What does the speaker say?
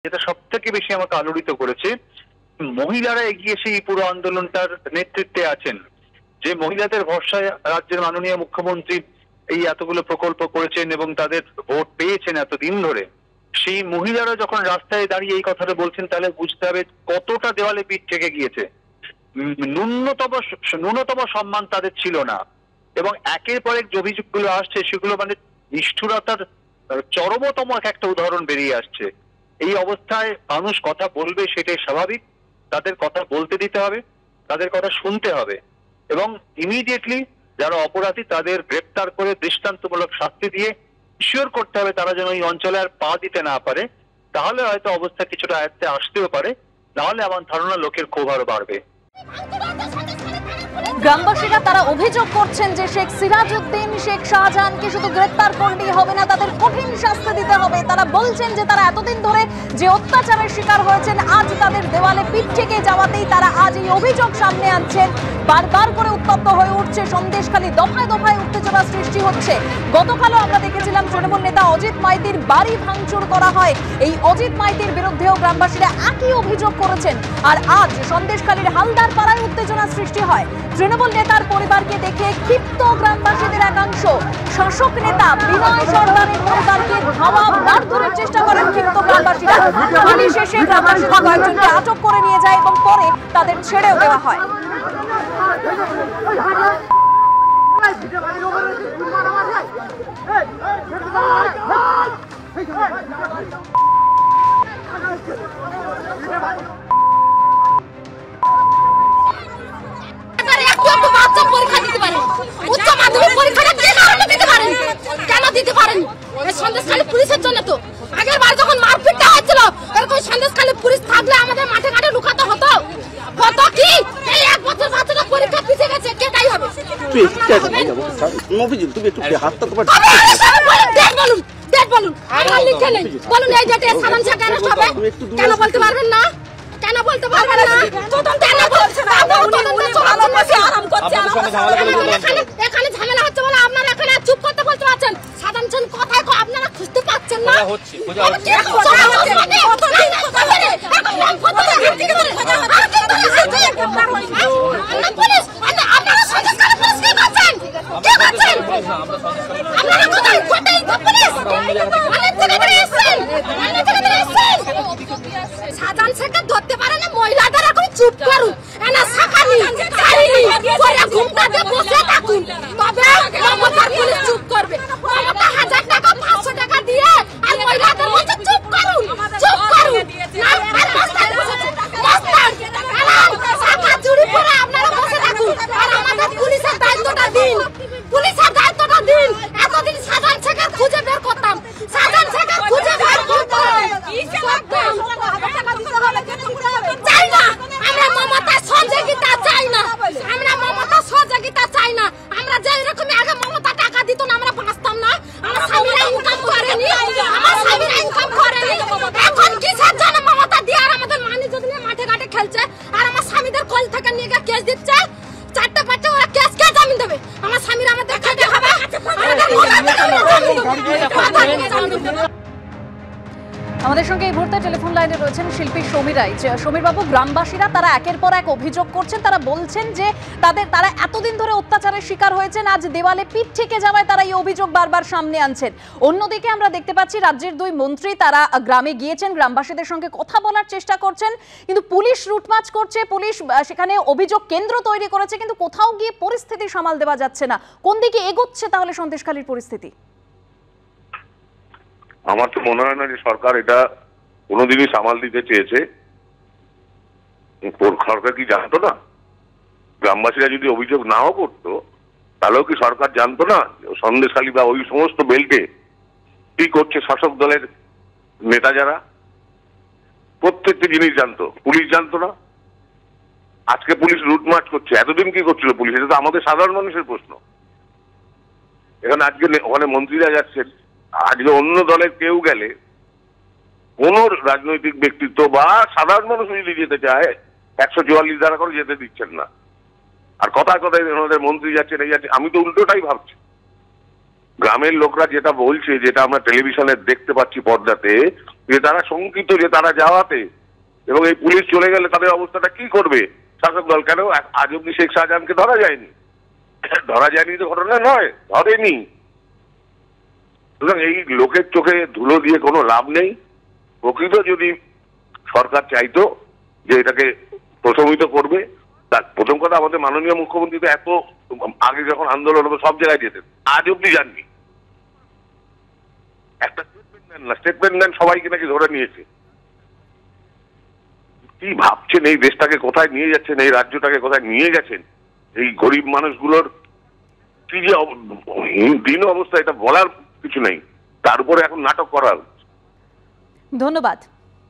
যেটা সব থেকে বেশি আমাকে আলোড়িত করেছে, মহিলারা এগিয়ে সেই পুরো আন্দোলনটার নেতৃত্বে আছেন। যে মহিলাদের ভরসায় রাজ্যের মাননীয় মুখ্যমন্ত্রী এই এতগুলো প্রকল্প করেছেন এবং তাদের ভোট পেয়েছেন এতদিন ধরে, সেই মহিলারা যখন রাস্তায় দাঁড়িয়ে এই কথাটা বলছেন, তাহলে বুঝতে হবে কতটা দেওয়ালে পিঠ থেকে গিয়েছে। ন্যূনতম সম্মান তাদের ছিল না, এবং একের পর এক যে অভিযোগগুলো আসছে সেগুলো মানে নিষ্ঠুরতার চরমতম একটা উদাহরণ বেরিয়ে আসছে। এই অবস্থায় মানুষ কথা বলবে, সেটাই স্বাভাবিক। তাদের কথা বলতে দিতে হবে, তাদের কথা শুনতে হবে, এবং ইমিডিয়েটলি যারা অপরাধী তাদের গ্রেপ্তার করে দৃষ্টান্তমূলক শাস্তি দিয়ে শিওর করতে হবে তারা যেন এই অঞ্চলে আর পা দিতে না পারে। তাহলে হয়তো অবস্থা কিছুটা আয়ত্তে আসতেও পারে, নাহলে আমার ধারণা লোকের ক্ষোভ আরো বাড়বে। গ্রামবাসীরা তারা অভিযোগ করছেন যে শেখ সিরাজউদ্দিন, শেখ শাহজাহানকে শুধু গ্রেপ্তার করলেই হবে না, তাদের কঠিন শাস্তি দিতে হবে। তারা বলছেন যে তারা এতদিন ধরে যে অত্যাচারের শিকার হয়েছেন, আজ তাদের দেওয়ালে পিঠ থেকে যাওয়াতেই তারা আজ এই অভিযোগ সামনে আনছেন। বারবার করে উত্তপ্ত হয়ে উঠছে সন্দেশখালী, দফায় দফায় উত্তেজনা সৃষ্টি হচ্ছে। গতকালও আমরা দেখেছিলাম তৃণমূল নেতা অজিত মাইতির বাড়ি ভাঙচুর করা হয়। এই অজিত মাইতির বিরুদ্ধেও গ্রামবাসীরা একই অভিযোগ করেছেন। আর আজ সন্দেশখালীর হালদার পাড়ায় উত্তেজনা সৃষ্টি হয়। তৃণমূল নেতার পরিবারকে দেখে ক্ষিপ্ত গ্রামবাসীদের একাংশ শাসক নেতা বিনয় সরকারের পরিবারকে ধাওয়া মারধরের চেষ্টা করেন ক্ষিপ্ত গ্রামবাসীরা। পুলিশ এসে গ্রামবাসীরা কয়েকজনকে আটক করে নিয়ে যায় এবং পরে তাদের ছেড়েও দেওয়া হয়। সন্দেশখালী পুলিশের জন্য তো আগের বার যখন মারপিটটা হয়েছিল, এরকম সন্দেশখালী পুলিশ থাকলে আমাদের মাঠে ঘাটে লুকাতে হতো। কত কি এই এক বছর বাচ্চাটা পরীক্ষা পিছিয়ে গেছে, কেটাই হবে। তুমি একটু হাতটা তোমার ডেট বলুন আমার লিখে নেই, বলুন এই ডেটে সাধারণ শেখানো হবে। কেন বলতে পারবেন না? কেন বলতে পারবেন না? কেন বলছেন আরাম করছে? এখানে ঝামেলা হচ্ছে বলে আপনারা এখানে চুপ করতে বলতে পারছেন। সাধারণ জন কথায় আপনারা খুঁজতে পাচ্ছেন না। সাধারণ শেখা ধরতে পারে না, মহিলাদের এখন চুপ করুন, এনা শাখানি ছাড়িনি পরে ঘুমটাতে বসে থাকুন, তবে মমতার পুলিশ চুপ করবে। মমতা 1000 টাকা 500 টাকা দিয়ে আর মহিলাদের বলছে চুপ করুন, চুপ করুন না। আর বস্তায় বস্তায় শাখা চুরি করে আপনারা বসে থাকুন, আর আমাদের পুলিশের দায়িত্বটা দিন, পুলিশের দায়িত্বটা দিন। এতদিন সাধারণ শেখা খুঁজে বের করতাম, সাধারণ শেখা খুঁজে বের করতাম। চাই না আমরা মমতা সহযোগিতা, চাই না আমরা মমতা সহযোগিতা, চাই না আমরা যে এরকম আগে মমতা টাকা দিত না আমরা বাঁচতাম না। আমার স্বামীরা ইনকাম করেনি, আমার স্বামীরা ইনকাম করেনি, এখন কিসের জন্য মমতা দিয়ে আর আমাদের মানি যদি মাঠে ঘাটে খেলছে, আর আমার স্বামীদের কল থেকে নিয়ে গিয়ে কেস দিচ্ছে। 4টা 5টা ওরা কেস কে জামিন দেবে? আমার স্বামীরা আমাদের খেতে হবে, আমাদের সঙ্গে এই মুহূর্তে টেলিফোন লাইনে রয়েছেন শিল্পী সমীর রায়। সমীর বাবু, গ্রামবাসীরা তারা একের পর এক অভিযোগ করছেন, তারা বলছেন যে তারা এতদিন ধরে অত্যাচারের শিকার হয়েছেন, আজ দেওয়ালে পিঠ থেকে যাওয়ায় তারা এই অভিযোগ বারবার সামনে আনছেন। অন্যদিকে আমরা দেখতে পাচ্ছি রাজ্যের 2 মন্ত্রী তারা গ্রামে গিয়েছেন, গ্রামবাসীদের সঙ্গে কথা বলার চেষ্টা করছেন, কিন্তু পুলিশ রুটমাচ করছে, পুলিশ সেখানে অভিযোগ কেন্দ্র তৈরি করেছে, কিন্তু কোথাও গিয়ে পরিস্থিতি সামাল দেওয়া যাচ্ছে না। কোন দিকে এগোচ্ছে তাহলে সন্দেশখালীর পরিস্থিতি? আমার তো মনে হয় না যে সরকার এটা কোনোদিনই সামাল দিতে চেয়েছে। সরকার কি জানতো না? গ্রামবাসীরা যদি অভিযোগ নাও করতো তাহলেও কি সরকার জানতো না সন্দেশখালী বা ওই সমস্ত বেল্টে কি করছে শাসক দলের নেতা যারা? প্রত্যেকটি জিনিস জানতো, পুলিশ জানতো না? আজকে পুলিশ রুটমার্চ করছে, এতদিন কি করছিল পুলিশ? এটা তো আমাদের সাধারণ মানুষের প্রশ্ন। এখানে আজকে ওখানে মন্ত্রীরা যাচ্ছেন, আজকে অন্য দলের কেউ গেলে কোন রাজনৈতিক ব্যক্তিত্ব বা সাধারণ মানুষ যদি যেতে চায় 144 ধারা করে যেতে দিচ্ছেন না। আর কথায় কথায় আমাদের মন্ত্রী যাচ্ছেন, এই যাচ্ছে। আমি তো উল্টোটাই ভাবছি গ্রামের লোকরা যেটা বলছে, যেটা আমরা টেলিভিশনে দেখতে পাচ্ছি পর্দাতে, যে তারা শঙ্কিত যে তারা যাওয়াতে, এবং এই পুলিশ চলে গেলে তাদের অবস্থাটা কি করবে শাসক দল। কেন আজ অব্দি শেখ শাহজাহানকে ধরা যায়নি? ধরা যায়নি তো ঘটনা নয়, ধরেনি। সুতরাং এই লোকের চোখে ধুলো দিয়ে কোনো লাভ নেই। প্রকৃত যদি সরকার চাইতো যে এটাকে প্রশমিত করবে, তার প্রথম কথা আমাদের মাননীয় মুখ্যমন্ত্রী তো এত আগে যখন আন্দোলন হতো সব জায়গায় যেতেন, আজ অব্দি যাননি। একটা স্টেটমেন্ট নেন না, স্টেটমেন্ট নেন সবাইকে নাকি ধরে নিয়েছে। কি ভাবছেন এই দেশটাকে কোথায় নিয়ে যাচ্ছেন, এই রাজ্যটাকে কোথায় নিয়ে গেছেন? এই গরিব মানুষগুলোর কি যে দিন অবস্থা, এটা বলার কিছু নেই। তার উপরে এখন নাটক করার। ধন্যবাদ।